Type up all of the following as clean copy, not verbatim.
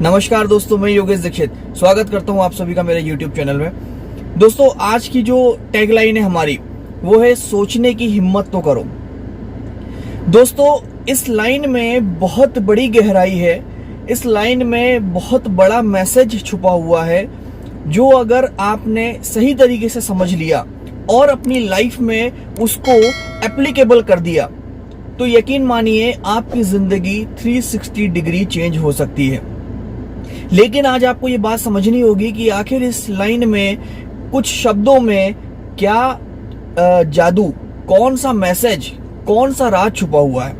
नमस्कार दोस्तों, मैं योगेश दीक्षित स्वागत करता हूं आप सभी का मेरे YouTube चैनल में। दोस्तों, आज की जो टैगलाइन है हमारी वो है सोचने की हिम्मत तो करो। दोस्तों, इस लाइन में बहुत बड़ी गहराई है, इस लाइन में बहुत बड़ा मैसेज छुपा हुआ है जो अगर आपने सही तरीके से समझ लिया और अपनी लाइफ में उसको एप्लीकेबल कर दिया तो यकीन मानिए आपकी जिंदगी 360 डिग्री चेंज हो सकती है। लेकिन आज आपको ये बात समझनी होगी कि आखिर इस लाइन में कुछ शब्दों में क्या जादू, कौन सा मैसेज, कौन सा राज छुपा हुआ है।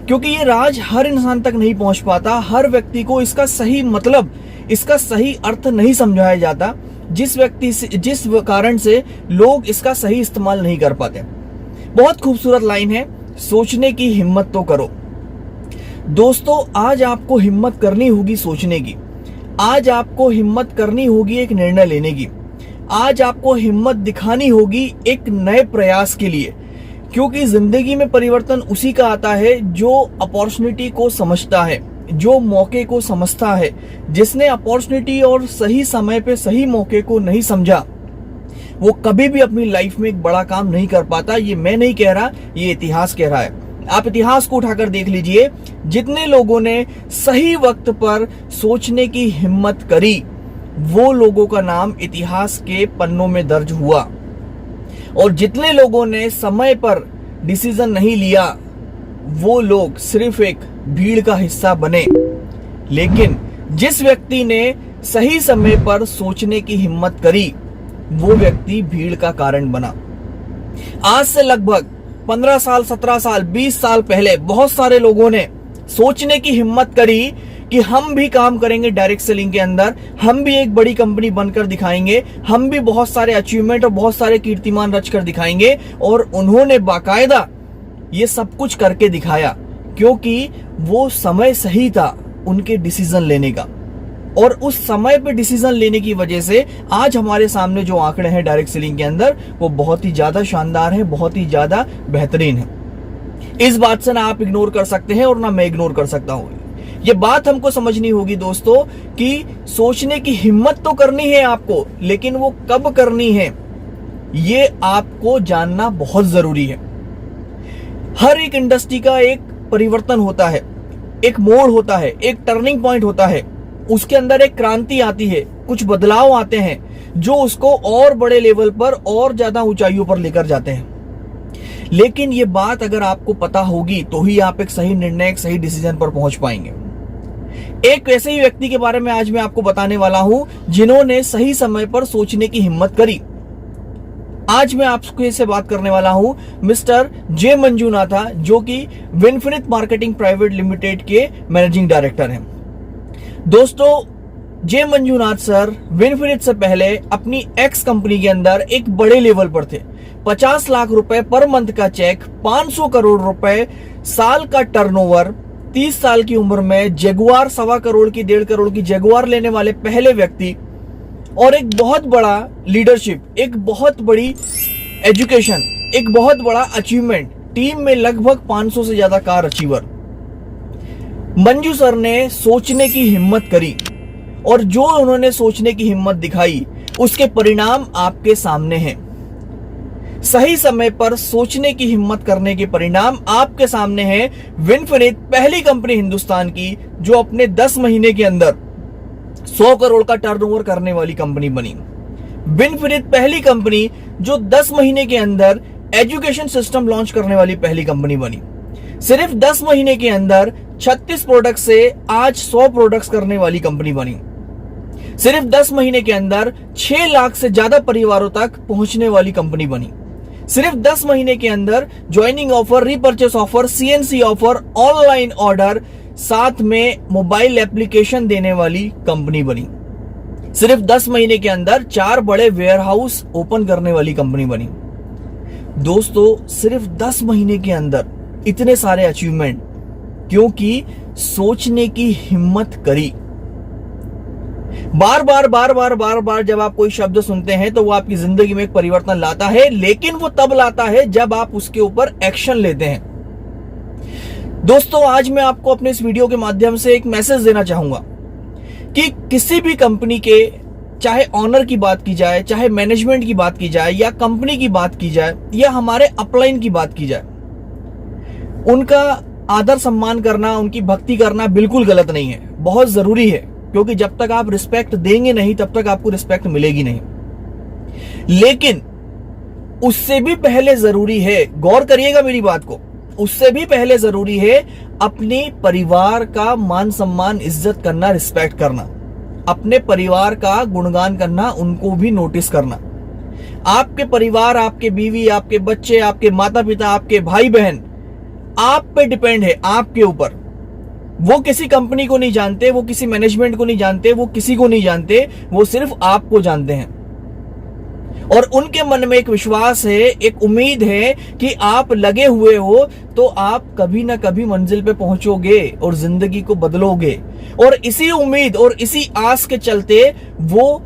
क्योंकि ये राज हर इंसान तक नहीं पहुंच पाता, हर व्यक्ति को इसका सही मतलब, इसका सही अर्थ नहीं समझाया जाता, जिस कारण से लोग इसका सही इस्तेमाल नहीं कर पाते। बहुत खूबसूरत लाइन है, सोचने की हिम्मत तो करो। दोस्तों, आज आपको हिम्मत करनी होगी सोचने की, आज आपको हिम्मत करनी होगी एक निर्णय लेने की, आज आपको हिम्मत दिखानी होगी एक नए प्रयास के लिए। क्योंकि जिंदगी में परिवर्तन उसी का आता है जो अपॉर्चुनिटी को समझता है, जो मौके को समझता है। जिसने अपॉर्चुनिटी और सही समय पे सही मौके को नहीं समझा वो कभी भी अपनी लाइफ में एक बड़ा काम नहीं कर पाता। ये मैं नहीं कह रहा, ये इतिहास कह रहा है। आप इतिहास को उठाकर देख लीजिए, जितने लोगों ने सही वक्त पर सोचने की हिम्मत करी वो लोगों का नाम इतिहास के पन्नों में दर्ज हुआ, और जितने लोगों ने समय पर डिसीजन नहीं लिया वो लोग सिर्फ एक भीड़ का हिस्सा बने। लेकिन जिस व्यक्ति ने सही समय पर सोचने की हिम्मत करी वो व्यक्ति भीड़ का कारण बना। आज से लगभग 15 साल, 17 साल, 20 साल पहले बहुत सारे लोगों ने सोचने की हिम्मत करी कि हम भी काम करेंगे डायरेक्ट सेलिंग के अंदर, हम भी एक बड़ी कंपनी बनकर दिखाएंगे, हम भी बहुत सारे अचीवमेंट और बहुत सारे कीर्तिमान रचकर दिखाएंगे। और उन्होंने बाकायदा ये सब कुछ करके दिखाया क्योंकि वो समय सही था उनके डिसीजन लेने का। और उस समय पे डिसीजन लेने की वजह से आज हमारे सामने जो आंकड़े हैं डायरेक्ट सेलिंग के अंदर वो बहुत ही ज्यादा शानदार है, बहुत ही ज्यादा बेहतरीन है। इस बात से ना आप इग्नोर कर सकते हैं और ना मैं इग्नोर कर सकता हूं। ये बात हमको समझनी होगी दोस्तों कि सोचने की हिम्मत तो करनी है आपको, लेकिन वो कब करनी है ये आपको जानना बहुत जरूरी है। हर एक इंडस्ट्री का एक परिवर्तन होता है, एक मोड़ होता है, एक टर्निंग पॉइंट होता है, उसके अंदर एक क्रांति आती है, कुछ बदलाव आते हैं जो उसको और बड़े लेवल पर और ज्यादा ऊंचाइयों पर लेकर जाते हैं। लेकिन ये बात अगर आपको पता होगी तो ही आप एक सही निर्णय, एक सही डिसीजन पर पहुंच पाएंगे। एक ऐसे ही व्यक्ति के बारे में आज मैं आपको बताने वाला हूं जिन्होंने सही समय पर सोचने की हिम्मत करी। आज मैं आपसे से बात करने वाला हूं मिस्टर जे मंजूनाथा, जो कि विनफिनिट मार्केटिंग प्राइवेट लिमिटेड के मैनेजिंग डायरेक्टर हैं। दोस्तों, जे मंजूनाथ सर विनफिनिट से पहले अपनी एक्स कंपनी के अंदर एक बड़े लेवल पर थे। 50 लाख रुपए पर मंथ का चेक, 500 करोड़ रुपए साल का टर्नओवर, 30 साल की उम्र में जगुआर, 1.25 करोड़ की, 1.5 करोड़ की जगुआर लेने वाले पहले व्यक्ति, और एक बहुत बड़ा लीडरशिप, एक बहुत बड़ी एजुकेशन, एक बहुत बड़ा अचीवमेंट, टीम में लगभग 500 से ज्यादा कार अचीवर। मंजू सर ने सोचने की हिम्मत करी और जो उन्होंने सोचने की हिम्मत दिखाई उसके परिणाम आपके सामने हैं। सही समय पर सोचने की हिम्मत करने के परिणाम आपके सामने हैं। विनफिनिट पहली कंपनी हिंदुस्तान की जो अपने 10 महीने के अंदर 100 करोड़ का टर्नओवर करने वाली कंपनी बनी। विनफिनिट पहली कंपनी जो 10 महीने के अंदर एजुकेशन सिस्टम लॉन्च करने वाली पहली कंपनी बनी। सिर्फ 10 महीने के अंदर 36 प्रोडक्ट से आज 100 प्रोडक्ट्स करने वाली कंपनी बनी। सिर्फ 10 महीने के अंदर 6 लाख से ज्यादा परिवारों तक पहुंचने वाली कंपनी बनी। सिर्फ 10 महीने के अंदर joining offer, repurchase offer, CNC offer, online order, साथ में मोबाइल एप्लीकेशन देने वाली कंपनी बनी। सिर्फ 10 महीने के अंदर 4 बड़े वेयरहाउस ओपन करने वाली कंपनी बनी। दोस्तों, सिर्फ 10 महीने के अंदर इतने सारे अचीवमेंट क्योंकि सोचने की हिम्मत करी। बार बार जब आप कोई शब्द सुनते हैं तो वो आपकी जिंदगी में एक परिवर्तन लाता है, लेकिन वो तब लाता है जब आप उसके ऊपर एक्शन लेते हैं। दोस्तों, आज मैं आपको अपने इस वीडियो के माध्यम से एक मैसेज देना चाहूंगा कि किसी भी कंपनी के, चाहे ऑनर की बात की जाए, चाहे मैनेजमेंट की बात की जाए, या कंपनी की बात की जाए, या हमारे अपलाइन की बात की जाए, उनका आदर सम्मान करना, उनकी भक्ति करना बिल्कुल गलत नहीं है, बहुत जरूरी है। क्योंकि जब तक आप रिस्पेक्ट देंगे नहीं तब तक आपको रिस्पेक्ट मिलेगी नहीं। लेकिन उससे भी पहले जरूरी है, गौर करिएगा मेरी बात को, उससे भी पहले जरूरी है अपने परिवार का मान सम्मान, इज्जत करना, रिस्पेक्ट करना, अपने परिवार का गुणगान करना, उनको भी नोटिस करना। आपके परिवार, आपके बीवी, आपके बच्चे, आपके माता पिता, आपके भाई बहन आप पे डिपेंड है, आपके ऊपर। वो किसी कंपनी को नहीं जानते, वो किसी मैनेजमेंट को नहीं जानते, वो किसी को नहीं जानते, वो सिर्फ आपको जानते हैं। और उनके मन में एक विश्वास है, एक उम्मीद है कि आप लगे हुए हो तो आप कभी ना कभी मंजिल पे पहुंचोगे और जिंदगी को बदलोगे। और इसी उम्मीद और इसी आस के चलते वो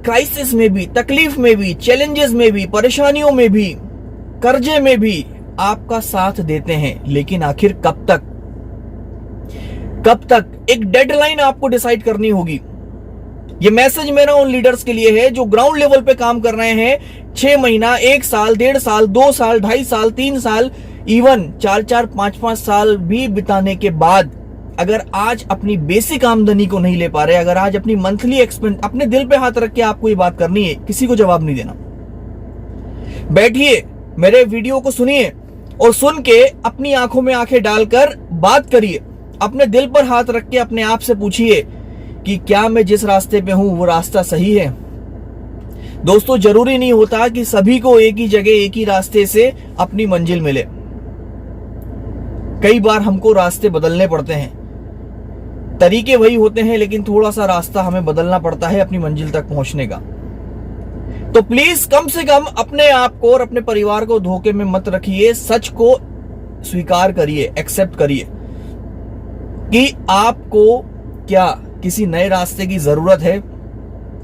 क्राइसिस में भी, तकलीफ में भी, चैलेंजेस में भी, परेशानियों में भी, कर्जे में भी आपका साथ देते हैं। लेकिन आखिर कब तक? कब तक? एक डेडलाइन आपको डिसाइड करनी होगी। ये मैसेज मेरा उन लीडर्स के लिए है जो ग्राउंड लेवल पे काम कर रहे हैं, 6 महीना, 1 साल, 1.5 साल, 2 साल, 2.5 साल, 3 साल, इवन 4-4, 5-5 साल भी बिताने के बाद अगर आज अपनी बेसिक आमदनी को नहीं ले पा रहे, अगर आज अपनी मंथली एक्सपेंस, अपने दिल पे हाथ रख के आपको ये बात करनी है, किसी को जवाब नहीं देना। बैठिए, मेरे वीडियो को सुनिए और सुन के अपनी आंखों में आंखें डालकर बात करिए। अपने दिल पर हाथ रख के अपने आप से पूछिए कि क्या मैं जिस रास्ते पे हूं वो रास्ता सही है। दोस्तों, जरूरी नहीं होता कि सभी को एक ही जगह, एक ही रास्ते से अपनी मंजिल मिले। कई बार हमको रास्ते बदलने पड़ते हैं, तरीके वही होते हैं, लेकिन थोड़ा सा रास्ता हमें बदलना पड़ता है अपनी मंजिल तक पहुंचने का। तो प्लीज कम से कम अपने आप को और अपने परिवार को धोखे में मत रखिए। सच को स्वीकार करिए, एक्सेप्ट करिए कि आपको क्या किसी नए रास्ते की जरूरत है।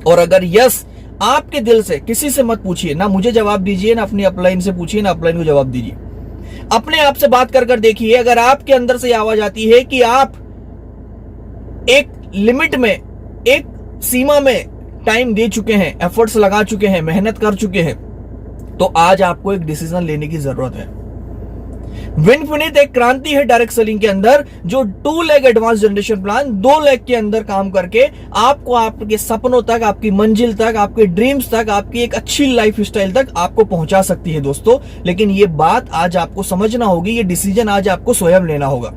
और अगर यस, आपके दिल से, किसी से मत पूछिए, ना मुझे जवाब दीजिए, ना अपनी अपलाइन से पूछिए, ना अपलाइन को जवाब दीजिए। अपने आप से बात कर देखिए। अगर आपके अंदर से आवाज आती है कि आप एक लिमिट में, एक सीमा में टाइम दे चुके हैं, एफर्ट्स लगा चुके हैं, मेहनत कर चुके हैं, तो आज आपको एक डिसीजन लेने की जरूरत है। विनफिनिट एक क्रांति है डायरेक्ट सेलिंग के अंदर, जो 2 leg advance generation plan, 2 leg के अंदर काम करके आपको आपके सपनों तक, आपकी मंजिल तक, आपके ड्रीम्स तक, आपकी एक अच्छी लाइफ स्टाइल तक आपको पहुंचा सकती है दोस्तों। लेकिन ये बात आज आपको समझना होगी, ये डिसीजन आज आपको स्वयं लेना होगा।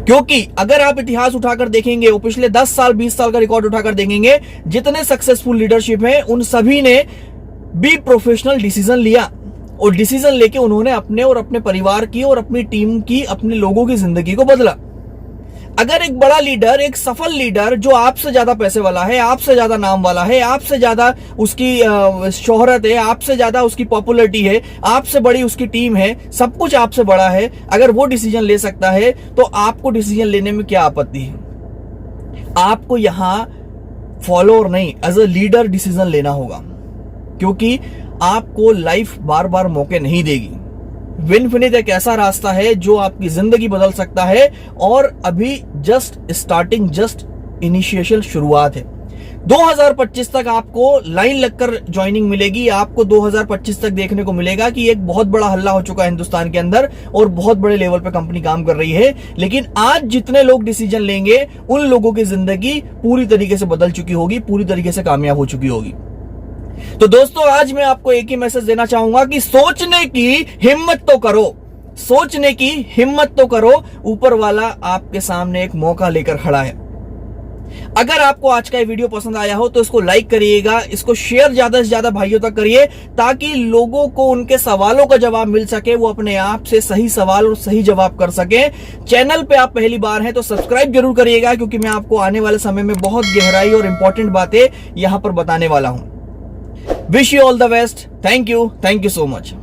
क्योंकि अगर आप इतिहास उठाकर देखेंगे, वो पिछले 10 साल, 20 साल का रिकॉर्ड उठाकर देखेंगे, जितने सक्सेसफुल लीडरशिप हैं उन सभी ने भी प्रोफेशनल डिसीजन लिया। और डिसीजन लेके उन्होंने अपने और अपने परिवार की और अपनी टीम की, अपने लोगों की जिंदगी को बदला। अगर एक बड़ा लीडर, एक सफल लीडर जो आपसे ज्यादा पैसे वाला है, आपसे ज्यादा नाम वाला है, आपसे ज्यादा उसकी शोहरत है, आपसे ज्यादा उसकी पॉपुलैरिटी है, आपसे बड़ी उसकी टीम है, सब कुछ आपसे बड़ा है, अगर वो डिसीजन ले सकता है तो आपको डिसीजन लेने में क्या आपत्ति है? आपको यहां फॉलोअर नहीं, एज अ लीडर डिसीजन लेना होगा। क्योंकि आपको लाइफ बार बार मौके नहीं देगी। विनफिनिट एक ऐसा रास्ता है जो आपकी जिंदगी बदल सकता है, और अभी जस्ट स्टार्टिंग, जस्ट इनिशिएशन, शुरुआत है। 2025 तक आपको लाइन लगकर ज्वाइनिंग मिलेगी। आपको 2025 तक देखने को मिलेगा कि एक बहुत बड़ा हल्ला हो चुका है हिंदुस्तान के अंदर और बहुत बड़े लेवल पे कंपनी काम कर रही है। लेकिन आज जितने लोग डिसीजन लेंगे, उन लोगों की जिंदगी पूरी तरीके से बदल चुकी होगी, पूरी तरीके से कामयाब हो चुकी होगी। तो दोस्तों, आज मैं आपको एक ही मैसेज देना चाहूंगा कि सोचने की हिम्मत तो करो, सोचने की हिम्मत तो करो। ऊपर वाला आपके सामने एक मौका लेकर खड़ा है। अगर आपको आज का ये वीडियो पसंद आया हो तो इसको लाइक करिएगा, इसको शेयर ज्यादा से ज्यादा भाइयों तक करिए, ताकि लोगों को उनके सवालों का जवाब मिल सके, वो अपने आप से सही सवाल और सही जवाब कर सके। चैनल पे आप पहली बार हैं तो सब्सक्राइब जरूर करिएगा, क्योंकि मैं आपको आने वाले समय में बहुत गहराई और इंपॉर्टेंट बातें यहां पर बताने वाला हूं। Wish you all the best. Thank you so much.